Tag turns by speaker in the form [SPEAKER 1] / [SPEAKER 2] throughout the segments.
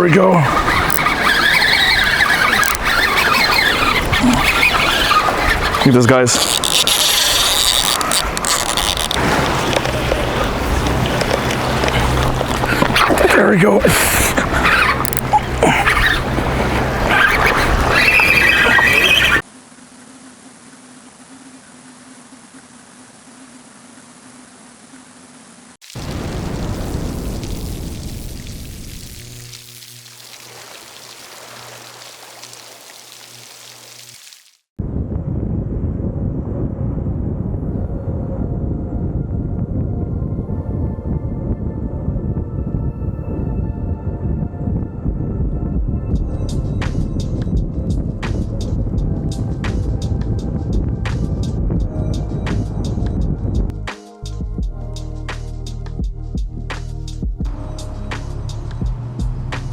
[SPEAKER 1] we go. Look at this, guys. There we go.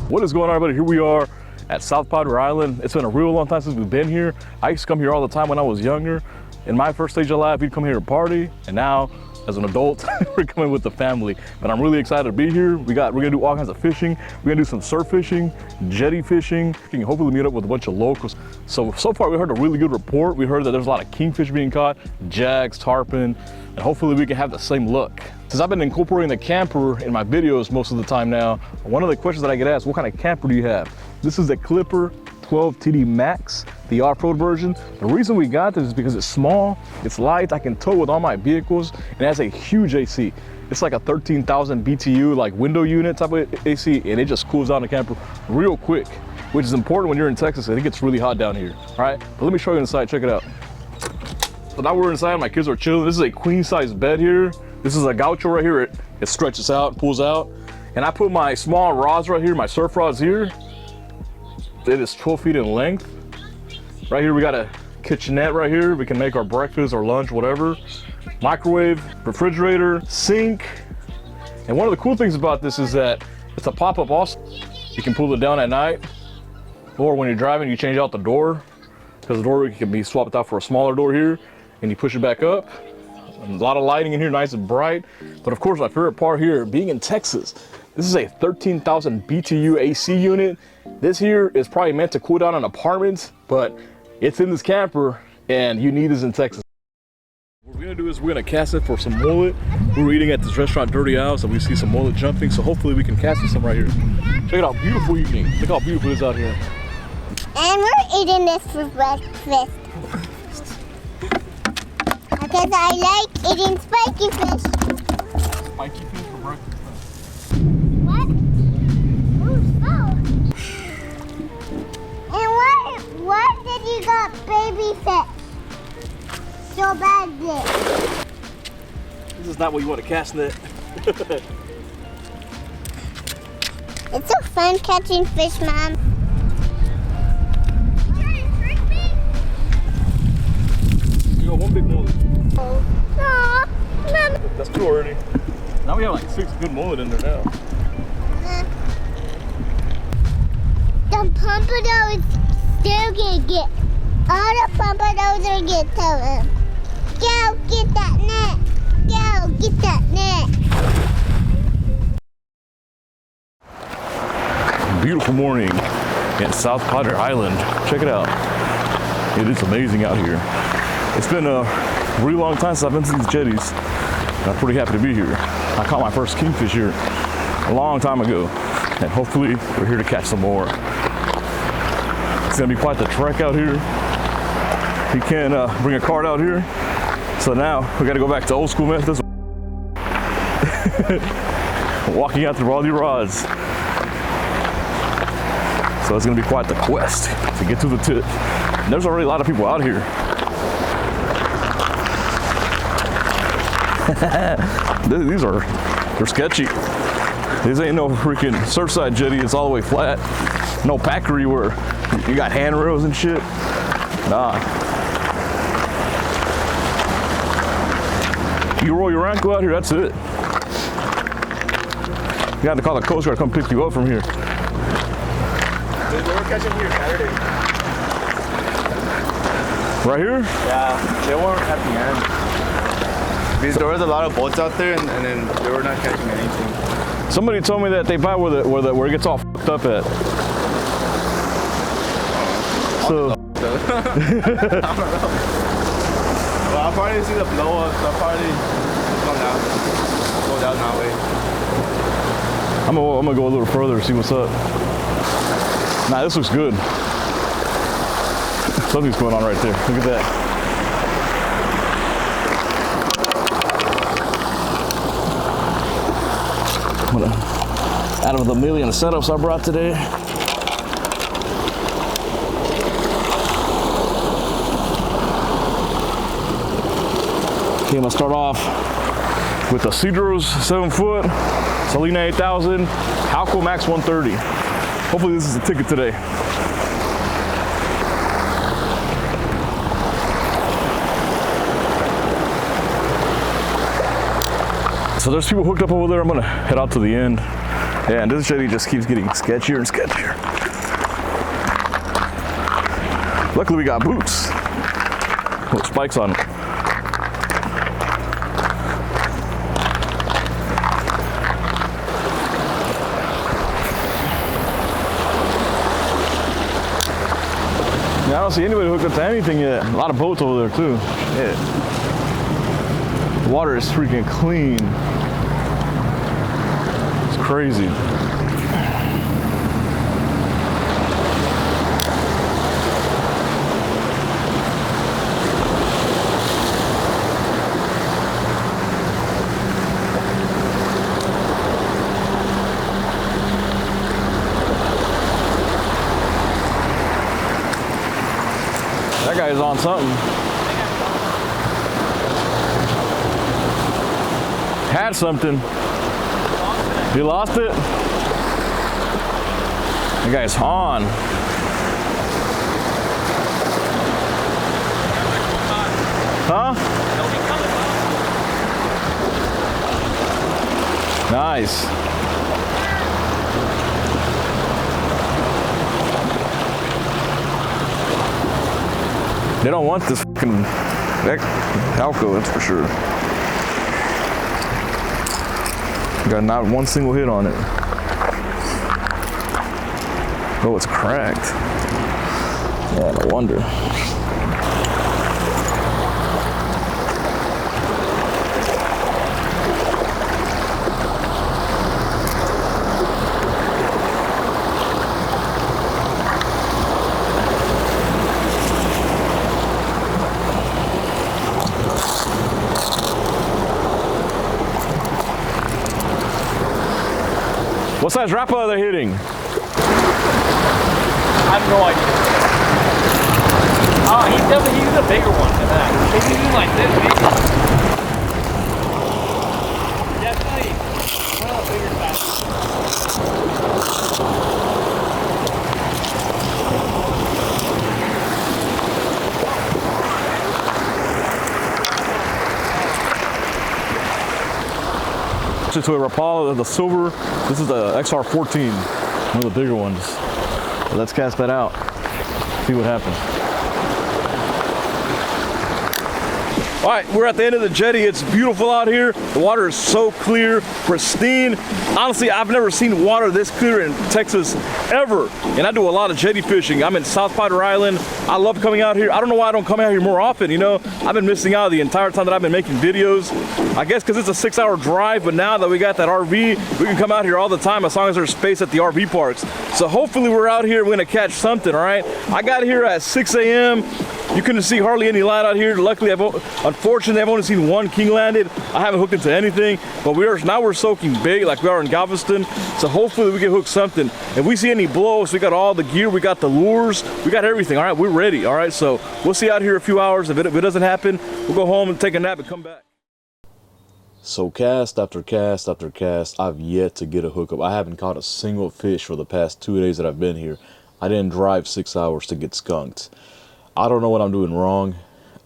[SPEAKER 1] What is going on, everybody? Here we are at South Padre Island. It's been a real long time since we've been here. I used to come here all the time when I was younger. In my first stage of life, we'd come here to party, and now as an adult, we're coming with the family. But I'm really excited to be here. We're gonna do all kinds of fishing. We're gonna do some surf fishing, jetty fishing, and hopefully meet up with a bunch of locals. So far we heard a really good report. We heard that there's a lot of kingfish being caught, jacks, tarpon, and hopefully we can have the same luck. Since I've been incorporating the camper in my videos most of the time now, one of the questions that I get asked, what kind of camper do you have? This is the Clipper 12 TD Max, the off-road version. The reason we got this is because it's small, it's light, I can tow with all my vehicles, and it has a huge AC. It's like a 13,000 BTU, like window unit type of AC, and it just cools down the camper real quick, which is important when you're in Texas and it gets really hot down here, all right? But let me show you inside, check it out. So now we're inside, my kids are chilling. This is a queen size bed here. This is a gaucho right here. It stretches out, pulls out. And I put my small rods right here, my surf rods here. It is 12 feet in length. Right here, we got a kitchenette right here. We can make our breakfast or lunch, whatever. Microwave, refrigerator, sink. And one of the cool things about this is that it's a pop-up also. You can pull it down at night, or when you're driving, you change out the door, because the door can be swapped out for a smaller door here, and you push it back up. A lot of lighting in here, nice and bright. But of course, my favorite part here, being in Texas, this is a 13,000 BTU AC unit. This here is probably meant to cool down an apartment, but it's in this camper, and you need this in Texas. What we're gonna do is we're gonna cast it for some mullet. We were eating at this restaurant, Dirty House, and we see some mullet jumping, so hopefully we can cast some right here. Check it out, beautiful evening. Look how beautiful it is out here.
[SPEAKER 2] And we're eating this for breakfast. Because I like eating spiky fish.
[SPEAKER 1] Spiky fish for breakfast.
[SPEAKER 2] What? Oh, and what did you got baby fish? So bad there.
[SPEAKER 1] This is not what you want to cast net.
[SPEAKER 2] It's so fun catching fish, Mom.
[SPEAKER 1] You got one big mullet.
[SPEAKER 2] Aw, Mom.
[SPEAKER 1] That's two already. Now we have like 6 good mullet in there now.
[SPEAKER 2] The pompadours still gonna get. All the pompadours are gonna tell him, go get that net. Go get that net.
[SPEAKER 1] Beautiful morning at South Padre Island. Check it out. It is amazing out here. It's been a really long time since I've been to these jetties, and I'm pretty happy to be here. I caught my first kingfish here a long time ago, and hopefully we're here to catch some more. It's gonna be quite the trek out here. You can't bring a cart out here, so now we gotta go back to old school methods. Walking out through all the rods. So it's gonna be quite the quest to get to the tip. And there's already a lot of people out here. They're sketchy. This ain't no freaking surfside jetty. It's all the way flat. No packery where you got handrails and shit. Nah. You roll your ankle out here, that's it. You have to call the Coast Guard to come pick you up from here.
[SPEAKER 3] They were catching here Saturday.
[SPEAKER 1] Right here?
[SPEAKER 3] Yeah, they weren't at the end. Because there was a lot of boats out there, and then they were not catching anything.
[SPEAKER 1] Somebody told me that they buy where it gets all fucked hooked up at? So.
[SPEAKER 3] I don't know. Well, I'll probably see the blow up, so I'll probably go down that way.
[SPEAKER 1] I'm gonna go a little further, see what's up. Nah, this looks good. Something's going on right there. Look at that. I'm gonna, out of the million setups I brought today, okay, I'm gonna start off with the Cedros 7-foot, Salina 8000, Halco Max 130. Hopefully this is the ticket today. So there's people hooked up over there. I'm gonna head out to the end. Yeah, and this jetty just keeps getting sketchier and sketchier. Luckily we got boots with spikes on it. Yeah, I don't see anybody hooked up to anything yet. A lot of boats over there too. Yeah. The water is freaking clean. It's crazy. That guy is on something. Had something. You lost it? That guy's on. Huh? Nice. They don't want this fucking Halco, that's for sure. Got not one single hit on it. Oh, it's cracked. Yeah, no wonder. What size rapper are they hitting?
[SPEAKER 4] I have no idea. Oh, he's definitely using a bigger one than that. He's using like this big. Definitely one of the bigger sizes.
[SPEAKER 1] To a Rapala, the silver. This is the XR14, one of the bigger ones. So let's cast that out, see what happens. All right, we're at the end of the jetty. It's beautiful out here. The water is so clear, pristine. Honestly, I've never seen water this clear in Texas ever. And I do a lot of jetty fishing. I'm in South Padre Island. I love coming out here. I don't know why I don't come out here more often, you know? I've been missing out the entire time that I've been making videos. I guess because it's a 6-hour drive, but now that we got that RV, we can come out here all the time as long as there's space at the RV parks. So hopefully we're out here, we're gonna catch something, all right? I got here at 6 a.m. You couldn't see hardly any light out here. Luckily, unfortunately, I've only seen one king landed. I haven't hooked into anything, but now we're soaking bait like we are in Galveston. So hopefully we can hook something. If we see any blows, we got all the gear, we got the lures, we got everything. All right, we're ready. All right, so we'll see out here a few hours. If it doesn't happen, we'll go home and take a nap and come back. So cast after cast after cast, I've yet to get a hookup. I haven't caught a single fish for the past 2 days that I've been here. I didn't drive 6 hours to get skunked. I don't know what I'm doing wrong.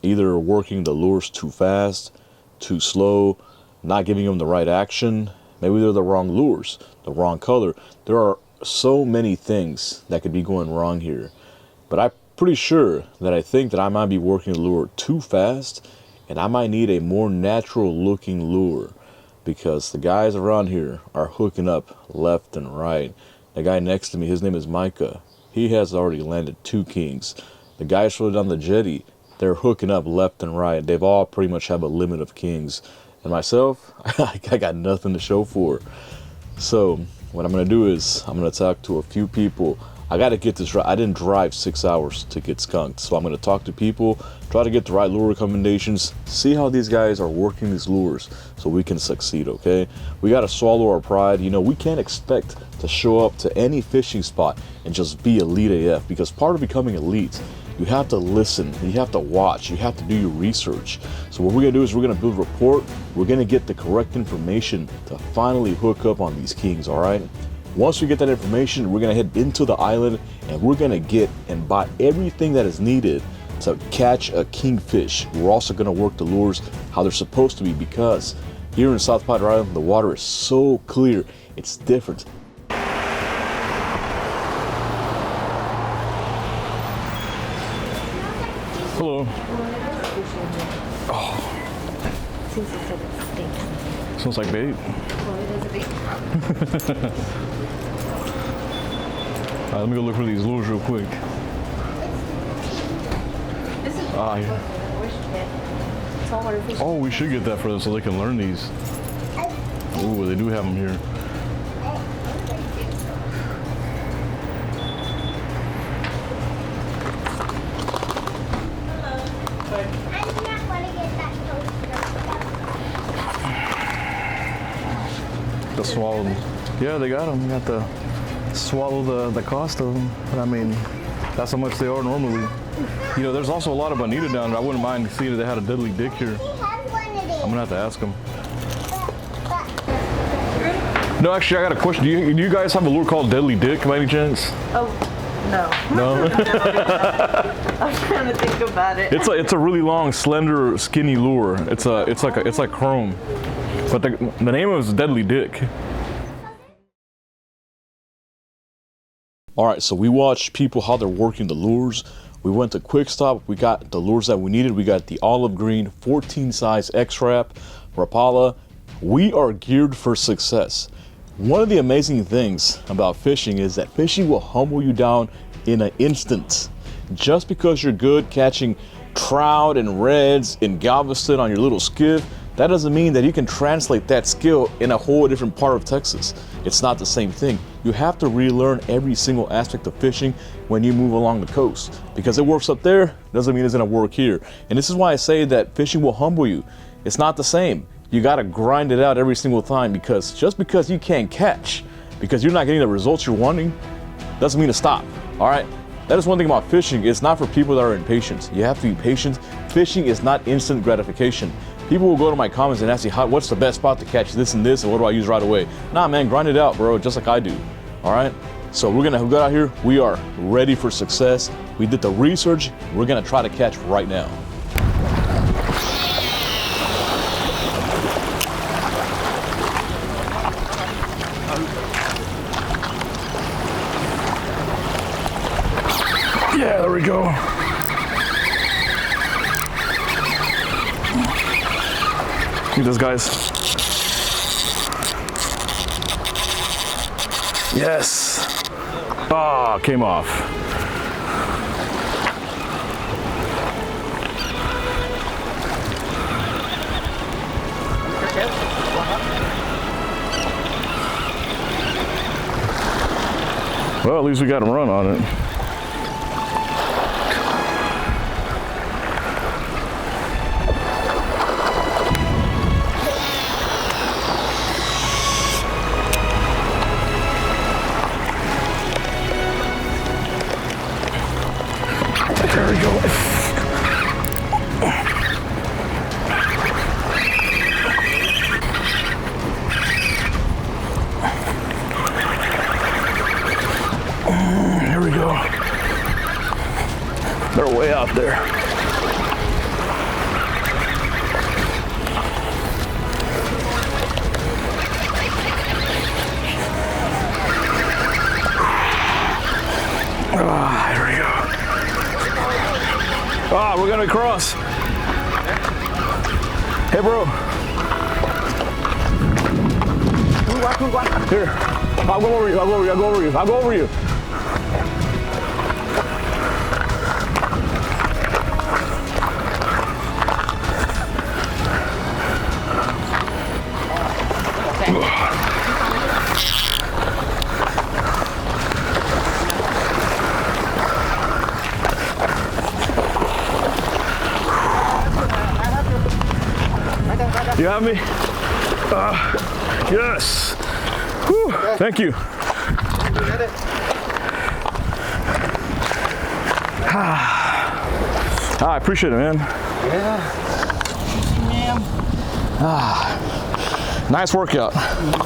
[SPEAKER 1] Either working the lures too fast, too slow, not giving them the right action. Maybe they're the wrong lures, the wrong color. There are so many things that could be going wrong here. But I'm pretty sure that I think that I might be working the lure too fast, and I might need a more natural looking lure, because the guys around here are hooking up left and right. The guy next to me, his name is Micah. He has already landed 2 kings. The guys further down the jetty, they're hooking up left and right. They've all pretty much have a limit of kings. And myself, I got nothing to show for it. So what I'm gonna do is I'm gonna talk to a few people. I gotta get this right. I didn't drive 6 hours to get skunked. So I'm gonna talk to people, try to get the right lure recommendations, see how these guys are working these lures so we can succeed, okay? We gotta swallow our pride. You know, we can't expect to show up to any fishing spot and just be elite AF, because part of becoming elite, you have to listen, you have to watch, you have to do your research. So what we're gonna do is we're gonna build rapport, we're gonna get the correct information to finally hook up on these kings, all right? Once we get that information, we're gonna head into the island and we're gonna get and buy everything that is needed to catch a kingfish. We're also gonna work the lures how they're supposed to be, because here in South Padre Island, the water is so clear, it's different. Hello. Oh. Smells like bait. Let me go look for these lures real quick. Yeah. Oh, we should get that for them so they can learn these. Ooh, they do have them here. The swallow them. Yeah, they got them. You got to swallow the cost of them. But I mean, that's how much they are normally. You know, there's also a lot of bonita down there. I wouldn't mind seeing if they had a deadly dick here. I'm gonna have to ask them. No, actually, I got a question. Do you guys have a lure called Deadly Dick by any chance?
[SPEAKER 5] Oh, no.
[SPEAKER 1] No?
[SPEAKER 5] I'm trying to think about it.
[SPEAKER 1] It's a really long, slender, skinny lure. It's like chrome. But the name of it is Deadly Dick. All right, so we watched people how they're working the lures. We went to Quick Stop. We got the lures that we needed. We got the olive green 14 size X-Wrap Rapala. We are geared for success. One of the amazing things about fishing is that fishing will humble you down in an instant. Just because you're good catching trout and reds in Galveston on your little skiff, that doesn't mean that you can translate that skill in a whole different part of Texas. It's not the same thing. You have to relearn every single aspect of fishing when you move along the coast. Because it works up there, doesn't mean it's gonna work here. And this is why I say that fishing will humble you. It's not the same. You gotta grind it out every single time, because just because you can't catch, because you're not getting the results you're wanting, doesn't mean to stop, all right? That is one thing about fishing. It's not for people that are impatient. You have to be patient. Fishing is not instant gratification. People will go to my comments and ask me, what's the best spot to catch this and this, and what do I use right away? Nah, man, grind it out, bro, just like I do, all right? So we got out here, we are ready for success. We did the research, we're gonna try to catch right now. Yeah, there we go. Look at this, guys. Yes. Ah, came off. Well, at least we got him run on it. There we go. Here we go. They're way out there. Here we go. Ah, we're gonna cross. Hey, bro. Here. I'll go over you, I'll go over you, I'll go over you, I'll go over you. You have me? Yes. Whew, thank you. I appreciate it, man.
[SPEAKER 3] Yeah.
[SPEAKER 1] Nice workout.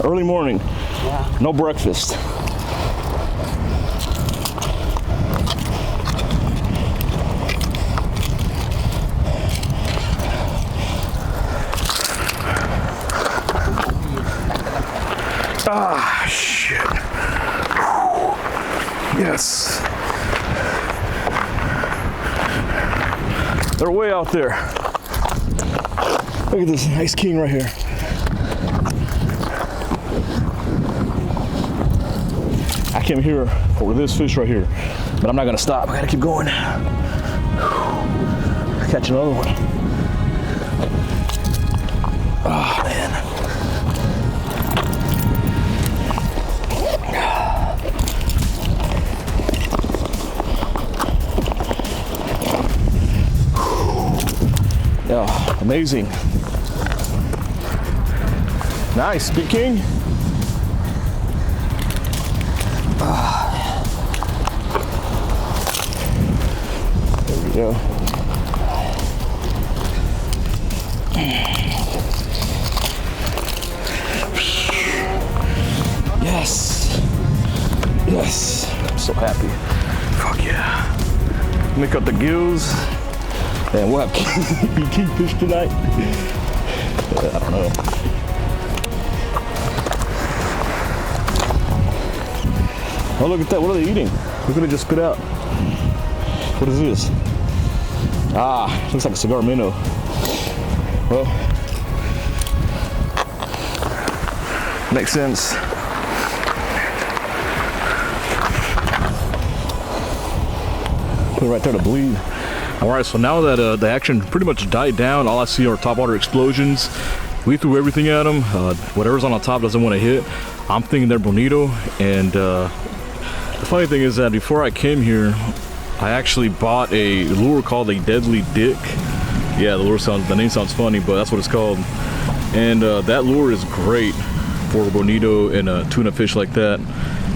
[SPEAKER 1] Early morning.
[SPEAKER 3] Yeah.
[SPEAKER 1] No breakfast. Ah, shit. Yes. They're way out there. Look at this nice king right here. I came here for this fish right here, but I'm not gonna stop. I gotta keep going. Catch another one. Oh, man. Oh, amazing. Nice, big king. There we go. Yes. Yes. I'm so happy. Fuck yeah. Make up the gills. Man, we'll have kingfish tonight. I don't know. Oh, look at that. What are they eating? Look what they just spit out. What is this? Ah, looks like a cigar minnow. Well, makes sense. Put it right there to bleed. All right, so now that the action pretty much died down, all I see are topwater explosions. We threw everything at them. Whatever's on the top doesn't want to hit. I'm thinking they're bonito. And the funny thing is that before I came here, I actually bought a lure called a Deadly Dick. Yeah, the name sounds funny, but that's what it's called. And that lure is great for a bonito and a tuna fish like that.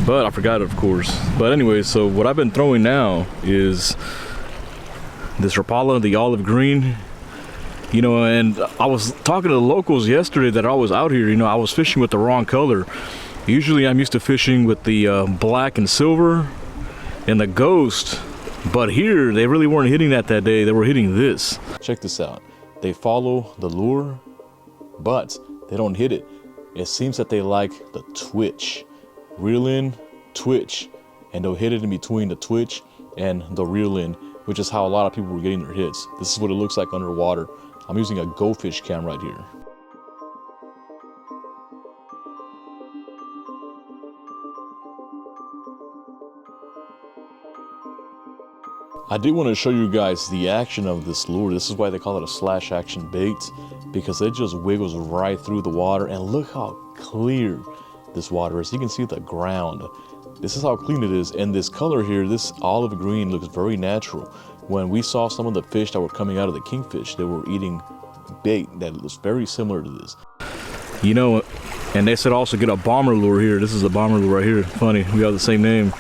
[SPEAKER 1] But I forgot it, of course. But anyway, so what I've been throwing now is this Rapala, the olive green, you know. And I was talking to the locals yesterday that I was out here, you know, I was fishing with the wrong color. Usually I'm used to fishing with the black and silver and the ghost, but here they really weren't hitting that day. They were hitting this. Check this out. They follow the lure, but they don't hit it. It seems that they like the twitch. Reel in, twitch, and they'll hit it in between the twitch and the reel in, which is how a lot of people were getting their hits. This is what it looks like underwater. I'm using a GoFish cam right here. I did want to show you guys the action of this lure. This is why they call it a slash action bait, because it just wiggles right through the water. And look how clear this water is. You can see the ground. This is how clean it is. And this color here, this olive green, looks very natural. When we saw some of the fish that were coming out of the Kingfish, they were eating bait that looks very similar to this. You know, and they said also get a bomber lure here. This is a bomber lure right here. Funny, we have the same name.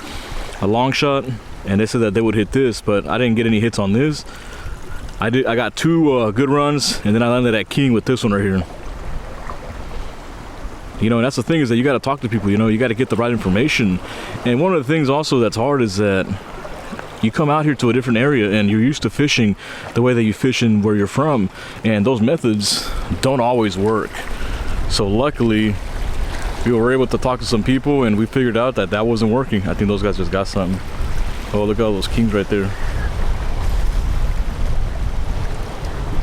[SPEAKER 1] A long shot. And they said that they would hit this, but I didn't get any hits on this. I got two good runs, and then I landed at king with this one right here. You know, and that's the thing, is that you got to talk to people, you know, you got to get the right information. And one of the things also that's hard is that you come out here to a different area and you're used to fishing the way that you fish in where you're from, and those methods don't always work. So luckily we were able to talk to some people and we figured out that that wasn't working. I think those guys just got something. Oh, look at all those kings right there.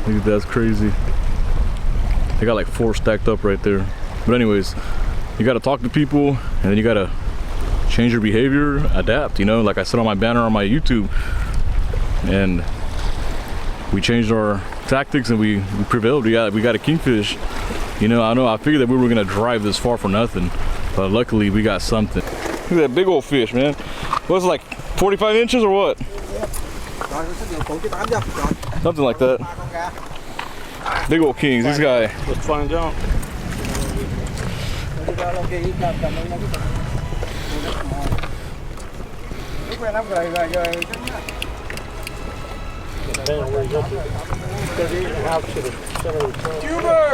[SPEAKER 1] Look at that, that's crazy. They got like 4 stacked up right there. But anyways, you got to talk to people, and then you got to change your behavior, adapt, you know, like I said on my banner on my YouTube. And we changed our tactics and we prevailed. We got a Kingfish. You know, I figured that we were gonna drive this far for nothing, but luckily we got something. Look at that big old fish, man. What's it, like 45 inches or what? Something like that. Big old kings, this guy.
[SPEAKER 3] Let's find out.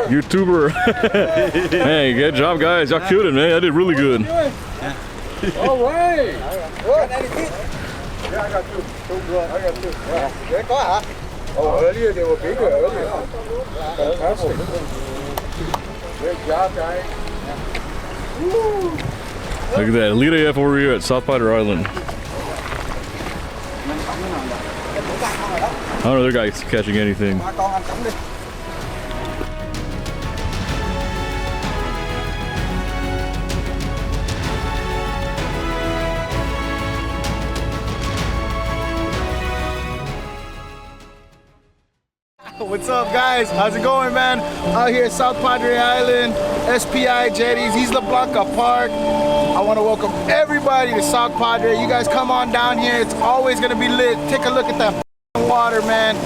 [SPEAKER 1] YouTuber. Hey, good job, guys. Y'all killed it, man. I did really good.
[SPEAKER 3] All right. Yeah, I got two. I got two. Yeah. Oh, earlier they were bigger. Earlier. Fantastic. Great job, guys.
[SPEAKER 1] Look at that. Elite AF over here at South Padre Island. I don't know if their guy's catching anything.
[SPEAKER 3] What's up, guys? How's it going, man? Out here at South Padre Island, SPI Jetties, Isla Blanca Park. I want to welcome everybody to South Padre. You guys come on down here. It's always going to be lit. Take a look at that water, man.